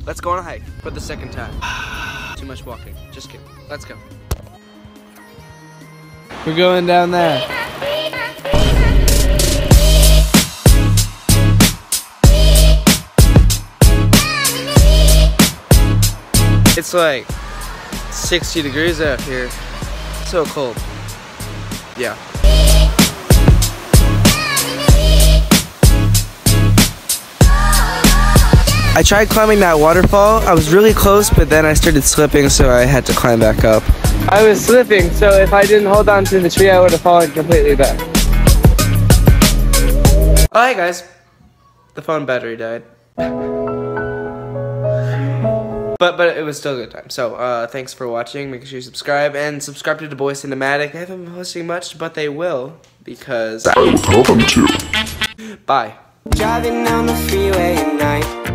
Let's go on a hike for the second time. Too much walking. Just kidding. Let's go. We're going down there. It's like 60 degrees out here. So cold. Yeah. I tried climbing that waterfall. I was really close, but then I started slipping, so I had to climb back up. I was slipping, so if I didn't hold on to the tree, I would have fallen completely back. Oh, hey guys. The phone battery died. But it was still a good time. So, thanks for watching. Make sure you subscribe, and subscribe to Daboyz Cinematic. They haven't been posting much, but they will, because I will tell them to. Bye. Driving down the freeway at night.